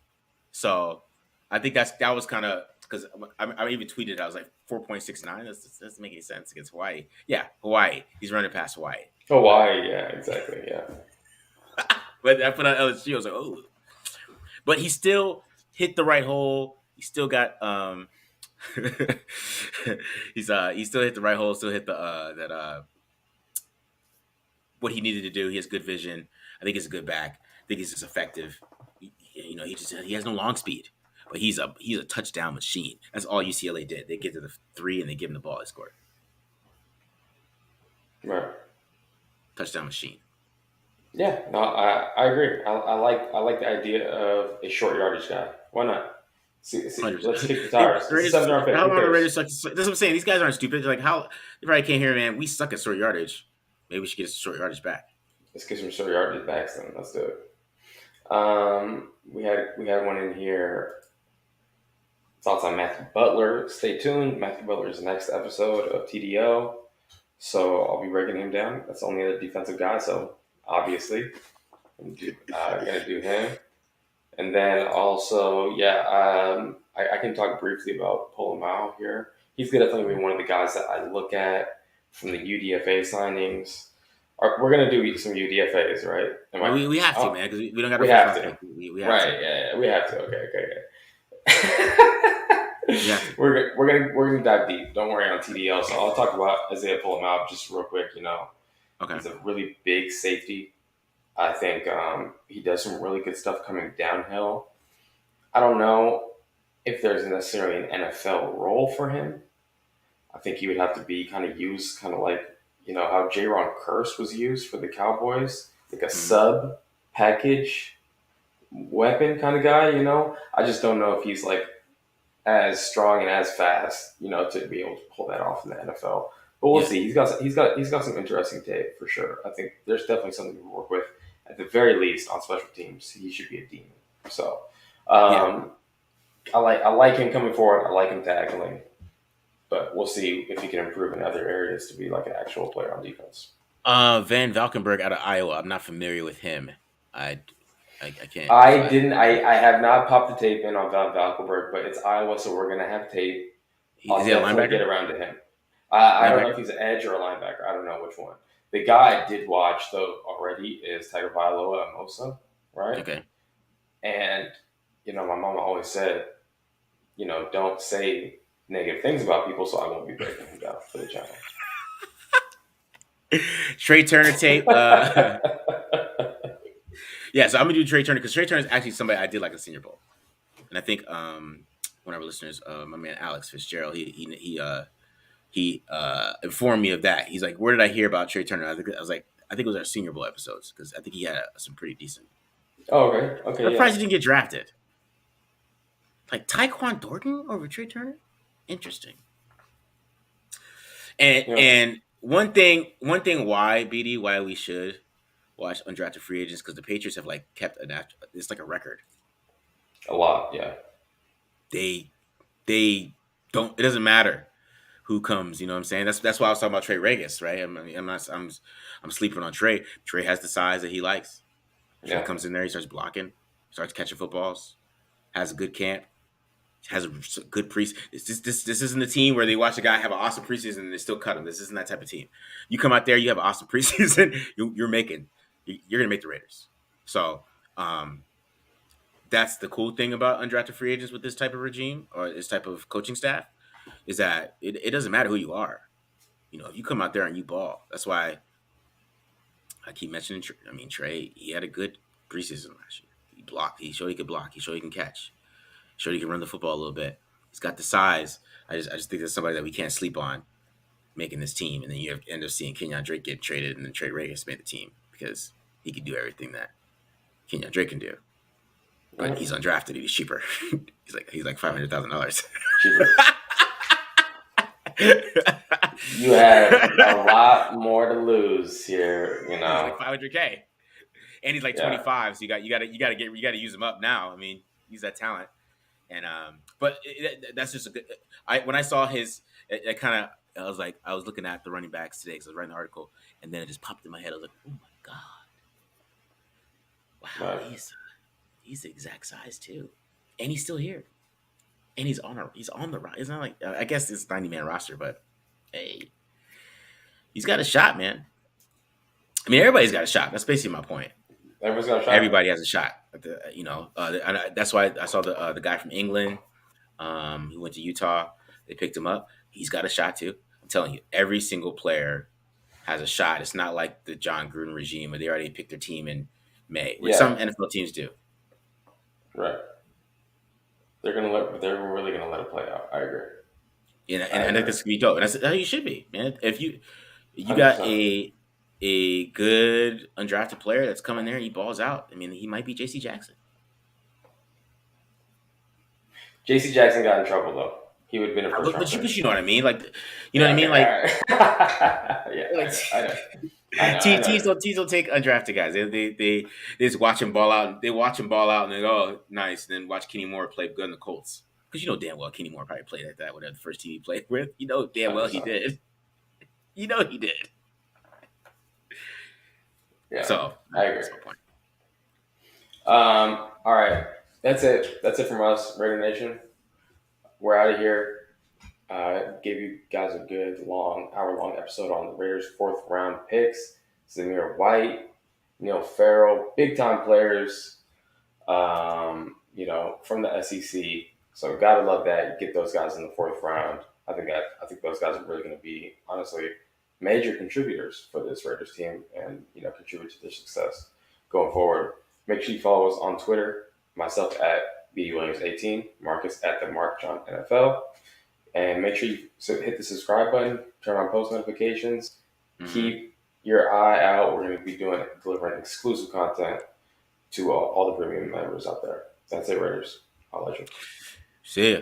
So I think that was kind of because I even tweeted I was like 4.69. That doesn't make any sense against Hawaii. Yeah, Hawaii. He's running past Hawaii, but Hawaii. Yeah. Exactly. Yeah. I put on LSU. I was like, oh, but he still hit the right hole. He still got he still hit the right hole. Still hit the that what he needed to do. He has good vision. I think he's a good back. I think he's just effective. He has no long speed, but he's a touchdown machine. That's all UCLA did. They get to the three and they give him the ball. They scored. Right. Touchdown machine. Yeah, no, I agree. I like the idea of a short yardage guy. Why not? See, let's 100%. kick the tires. The It's a Raiders, 7th round pick. how Who long the cares? Raiders suck? That's what I'm saying. These guys aren't stupid. They're like, how they probably can't hear, man. We suck at short yardage. Maybe we should get short yardage back. Let's get some short yardage backs then. Let's do it. We had one in here. Thoughts on Matthew Butler. Stay tuned. Matthew Butler's next episode of TDO. So I'll be breaking him down. That's only a defensive guy, so obviously gonna do him. And then also, I can talk briefly about Polamalu here. He's definitely be one of the guys that I look at from the UDFA signings. We're gonna do some UDFA's, right? We have to, Oh, man, because we don't got a we first have round to. pick. We have Right? to. Yeah, we have to. Okay. We have to. we're gonna dive deep. Don't worry on TDL. So I'll talk about Isaiah Polamalu just real quick. Okay. He's a really big safety. I think he does some really good stuff coming downhill. I don't know if there's necessarily an NFL role for him. I think he would have to be kind of used, kind of like how Jaron Curse was used for the Cowboys, like a Mhm. sub package weapon kind of guy. I just don't know if he's like as strong and as fast, to be able to pull that off in the NFL. But we'll Yeah. see. He's got some interesting tape for sure. I think there's definitely something to work with. At the very least, on special teams, he should be a demon. So, Yeah. um, I like him coming forward. I like him tackling, but we'll see if he can improve in other areas to be like an actual player on defense. Van Valkenburg out of Iowa. I'm not familiar with him. I I can't. I didn't. I have not popped the tape in on Van Valkenburg, but it's Iowa, so we're gonna have tape. Is I'll he a definitely get linebacker? around to him. I don't know if Linebacker. he's an edge or a linebacker. I don't know which one. The guy I did watch though already is Tagovailoa Amosa, right? Okay. And my mama always said, don't say negative things about people, so I won't be breaking him down for the channel. Trey Turner tape. Yeah, so I'm gonna do Trey Turner because Trey Turner is actually somebody I did like a Senior Bowl, and I think one of our listeners, my man Alex Fitzgerald, he informed me of that. He's like, "Where did I hear about Trey Turner?" I was like, "I think it was our Senior Bowl episodes because I think he had some pretty decent." Oh, okay. Okay, yeah. Surprised he didn't get drafted. Like Tyquan Thornton over Trey Turner, interesting. And Yeah. and one thing why we should watch undrafted free agents because the Patriots have like kept it's like a record. A lot, yeah. They they don't. It doesn't matter who comes. You know what I'm saying? That's why I was talking about Trey Regis, right? I'm sleeping on Trey. Trey has the size that he likes. Trey Yeah. comes in there, he starts blocking, starts catching footballs, has a good camp, has a good preseason. This isn't a team where they watch a guy have an awesome preseason and they still cut him. This isn't that type of team. You come out there, you have an awesome preseason, you're gonna make the Raiders. So that's the cool thing about undrafted free agents with this type of regime or this type of coaching staff is that it doesn't matter who you are. You know, if you come out there and you ball, that's why I keep mentioning. I mean, Trey, he had a good preseason last year. He blocked. He showed he could block. He showed he can catch. He showed he can run the football a little bit. He's got the size. I just think that's somebody that we can't sleep on making this team. And then you end up seeing Kenyon Drake get traded, and then Trey Regis made the team because he could do everything that Kenyon Drake can do. But he's undrafted. He's cheaper. he's like $500,000. Cheaper. You have a lot more to lose here, He's like $500K, and he's like 25. So you got to use him up now. I mean, use that talent. And but that's just a good. When I saw his, it kind of I was looking at the running backs today because I was writing an article, and then it just popped in my head. I was like, oh my god, wow, Right. he's the exact size too, and he's still here, and he's on the roster. It's not like I guess it's 90-man roster, but hey, he's got a shot, man. I mean, everybody's got a shot. That's basically my point. Everyone's got a shot. Everybody has a shot. That's why I saw the guy from England who went to Utah. They picked him up. He's got a shot too. I'm telling you, every single player has a shot. It's not like the John Gruden regime where they already picked their team in May, which some NFL teams do. Right. They're really gonna let it play out. I agree. And I think this could be dope. And that's how you should be, man. If you got 100%. a good undrafted player that's coming there, he balls out. I mean, he might be J.C. Jackson. J.C. Jackson got in trouble though. He would have been a first round But pick. you know what I mean, like you know what I mean, like Yeah, like I teams know. don't take undrafted guys. They just watch him ball out. They watch him ball out and they go, oh, nice. And then watch Kenny Moore play good in the Colts because you know damn well Kenny Moore probably played like that. Whatever the first team he played with, you know damn well he 100%. did. You know he did. Yeah, So I agree. that's my point. All right, that's it. That's it from us, Raider Nation. We're out of here. Gave you guys a good hour-long episode on the Raiders' fourth round picks. Zamir White, Neil Farrell, big time players. From the SEC. So gotta love that. You get those guys in the fourth round. I think those guys are really going to be honestly major contributors for this Raiders team and contribute to their success going forward. Make sure you follow us on Twitter. Myself at BWilliams18, Marcus at the Mark John NFL. And make sure you hit the subscribe button, turn on post notifications, keep your eye out. We're going to be delivering exclusive content to all the premium members out there. That's it, Raiders. I'll let you. See ya.